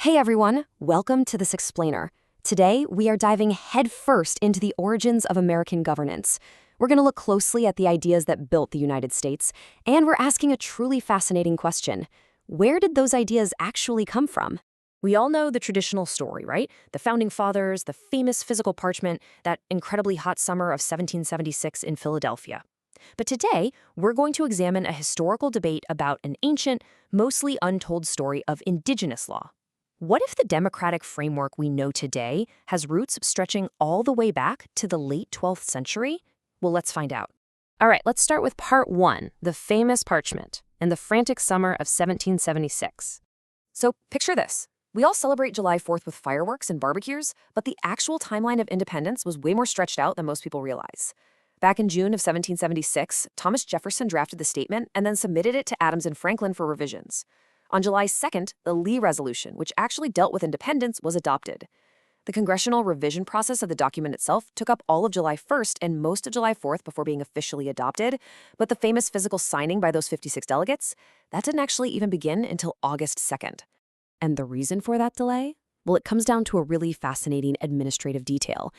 Hey everyone, welcome to This Explainer. Today, we are diving headfirst into the origins of American governance. We're going to look closely at the ideas that built the United States, and we're asking a truly fascinating question. Where did those ideas actually come from? We all know the traditional story, right? The Founding Fathers, the famous physical parchment, that incredibly hot summer of 1776 in Philadelphia. But today, we're going to examine a historical debate about an ancient, mostly untold story of indigenous law. What if the democratic framework we know today has roots stretching all the way back to the late 12th century? Well, let's find out. All right, let's start with part one, the famous parchment, and the frantic summer of 1776. So picture this. We all celebrate July 4th with fireworks and barbecues, but the actual timeline of independence was way more stretched out than most people realize. Back in June of 1776, Thomas Jefferson drafted the statement and then submitted it to Adams and Franklin for revisions. On July 2nd, the Lee Resolution, which actually dealt with independence, was adopted. The congressional revision process of the document itself took up all of July 1st and most of July 4th before being officially adopted, but the famous physical signing by those 56 delegates, that didn't actually even begin until August 2nd. And the reason for that delay? Well, it comes down to a really fascinating administrative detail.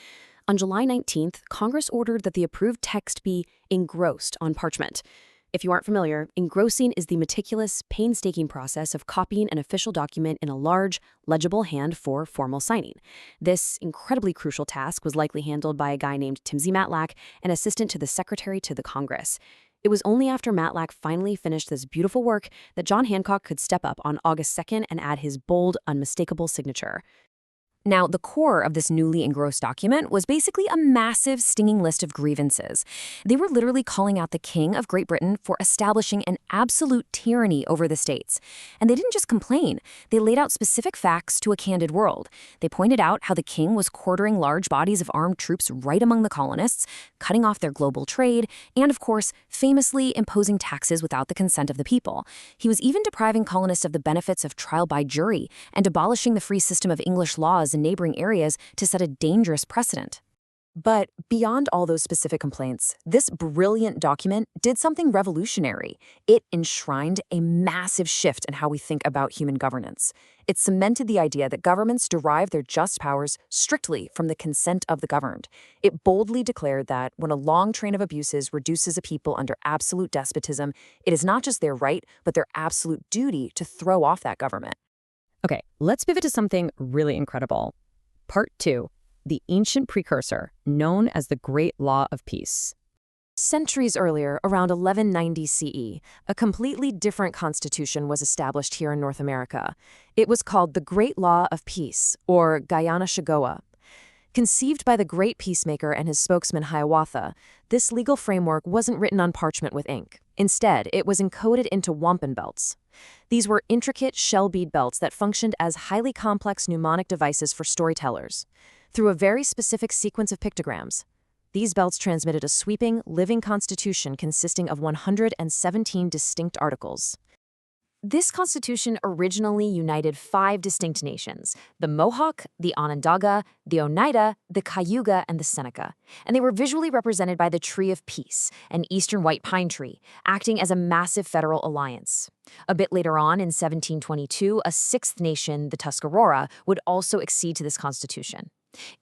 On July 19th, Congress ordered that the approved text be engrossed on parchment. If you aren't familiar, engrossing is the meticulous, painstaking process of copying an official document in a large, legible hand for formal signing. This incredibly crucial task was likely handled by a guy named Timothy Matlack, an assistant to the Secretary to the Congress. It was only after Matlack finally finished this beautiful work that John Hancock could step up on August 2nd and add his bold, unmistakable signature. Now, the core of this newly engrossed document was basically a massive, stinging list of grievances. They were literally calling out the King of Great Britain for establishing an absolute tyranny over the states. And they didn't just complain. They laid out specific facts to a candid world. They pointed out how the king was quartering large bodies of armed troops right among the colonists, cutting off their global trade, and, of course, famously imposing taxes without the consent of the people. He was even depriving colonists of the benefits of trial by jury and abolishing the free system of English laws in neighboring areas to set a dangerous precedent. But beyond all those specific complaints, this brilliant document did something revolutionary. It enshrined a massive shift in how we think about human governance. It cemented the idea that governments derive their just powers strictly from the consent of the governed. It boldly declared that when a long train of abuses reduces a people under absolute despotism, it is not just their right, but their absolute duty to throw off that government. Okay, let's pivot to something really incredible. Part 2, the ancient precursor, known as the Great Law of Peace. Centuries earlier, around 1190 CE, a completely different constitution was established here in North America. It was called the Great Law of Peace, or Guyana-Shigoa. Conceived by the great peacemaker and his spokesman Hiawatha, this legal framework wasn't written on parchment with ink. Instead, it was encoded into wampum belts. These were intricate shell bead belts that functioned as highly complex mnemonic devices for storytellers. Through a very specific sequence of pictograms, these belts transmitted a sweeping, living constitution consisting of 117 distinct articles. This constitution originally united 5 distinct nations: the Mohawk, the Onondaga, the Oneida, the Cayuga, and the Seneca. And they were visually represented by the Tree of Peace, an eastern white pine tree, acting as a massive federal alliance. A bit later on, in 1722, a 6th nation, the Tuscarora, would also accede to this constitution.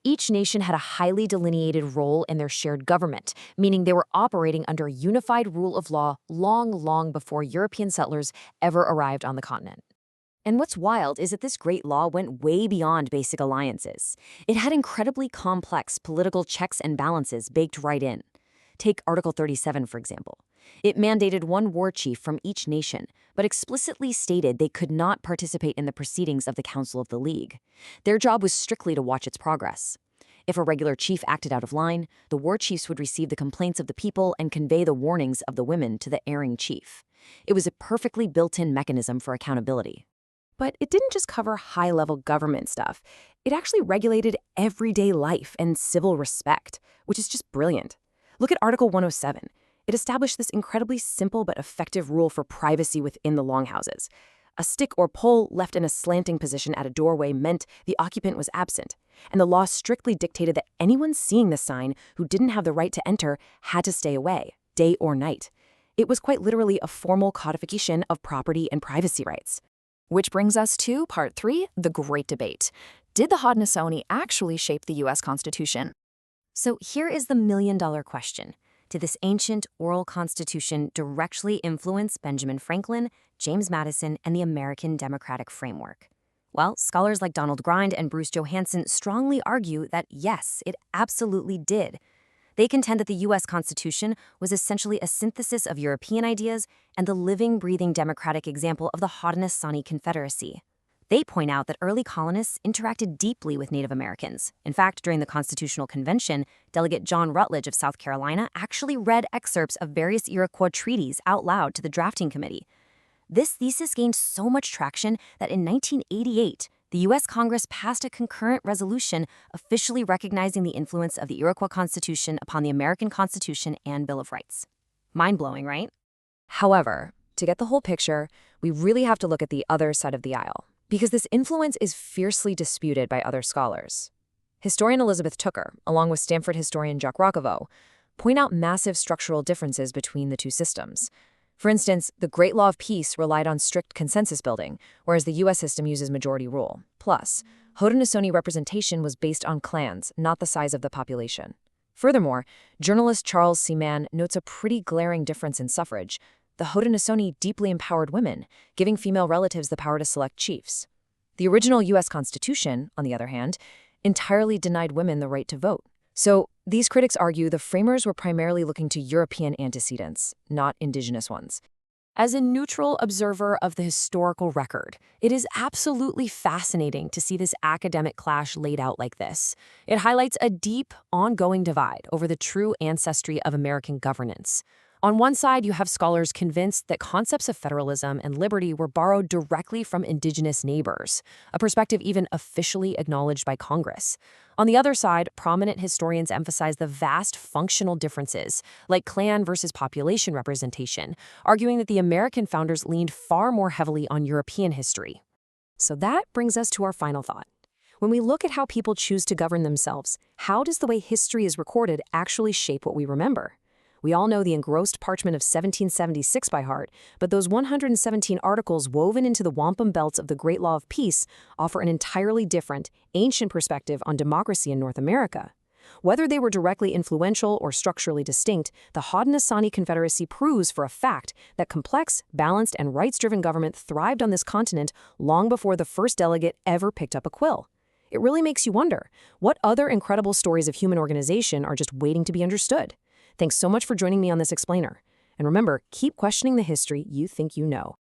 Each nation had a highly delineated role in their shared government, meaning they were operating under a unified rule of law long before European settlers ever arrived on the continent. And what's wild is that this great law went way beyond basic alliances. It had incredibly complex political checks and balances baked right in. Take Article 37, for example. It mandated one war chief from each nation, but explicitly stated they could not participate in the proceedings of the Council of the League. Their job was strictly to watch its progress. If a regular chief acted out of line, the war chiefs would receive the complaints of the people and convey the warnings of the women to the erring chief. It was a perfectly built-in mechanism for accountability. But it didn't just cover high-level government stuff. It actually regulated everyday life and civil respect, which is just brilliant. Look at Article 107. It established this incredibly simple but effective rule for privacy within the longhouses. A stick or pole left in a slanting position at a doorway meant the occupant was absent, and the law strictly dictated that anyone seeing the sign who didn't have the right to enter had to stay away, day or night. It was quite literally a formal codification of property and privacy rights. Which brings us to Part 3, the Great Debate. Did the Haudenosaunee actually shape the U.S. Constitution? So here is the million-dollar question. Did this ancient oral constitution directly influence Benjamin Franklin, James Madison, and the American democratic framework? Well, scholars like Donald Grind and Bruce Johansen strongly argue that yes, it absolutely did. They contend that the U.S. Constitution was essentially a synthesis of European ideas and the living, breathing democratic example of the Haudenosaunee Confederacy. They point out that early colonists interacted deeply with Native Americans. In fact, during the Constitutional Convention, Delegate John Rutledge of South Carolina actually read excerpts of various Iroquois treaties out loud to the drafting committee. This thesis gained so much traction that in 1988, the U.S. Congress passed a concurrent resolution officially recognizing the influence of the Iroquois Constitution upon the American Constitution and Bill of Rights. Mind-blowing, right? However, to get the whole picture, we really have to look at the other side of the aisle, because this influence is fiercely disputed by other scholars. Historian Elizabeth Tooker, along with Stanford historian Jacques Roqueveau, point out massive structural differences between the two systems. For instance, the Great Law of Peace relied on strict consensus building, whereas the U.S. system uses majority rule. Plus, Haudenosaunee representation was based on clans, not the size of the population. Furthermore, journalist Charles C. Mann notes a pretty glaring difference in suffrage. The Haudenosaunee deeply empowered women, giving female relatives the power to select chiefs. The original U.S. Constitution, on the other hand, entirely denied women the right to vote. So, these critics argue the framers were primarily looking to European antecedents, not indigenous ones. As a neutral observer of the historical record, it is absolutely fascinating to see this academic clash laid out like this. It highlights a deep, ongoing divide over the true ancestry of American governance. On one side, you have scholars convinced that concepts of federalism and liberty were borrowed directly from indigenous neighbors, a perspective even officially acknowledged by Congress. On the other side, prominent historians emphasize the vast functional differences, like clan versus population representation, arguing that the American founders leaned far more heavily on European history. So that brings us to our final thought. When we look at how people choose to govern themselves, how does the way history is recorded actually shape what we remember? We all know the engrossed parchment of 1776 by heart, but those 117 articles woven into the wampum belts of the Great Law of Peace offer an entirely different, ancient perspective on democracy in North America. Whether they were directly influential or structurally distinct, the Haudenosaunee Confederacy proves for a fact that complex, balanced, and rights-driven government thrived on this continent long before the first delegate ever picked up a quill. It really makes you wonder, what other incredible stories of human organization are just waiting to be understood? Thanks so much for joining me on this explainer. And remember, keep questioning the history you think you know.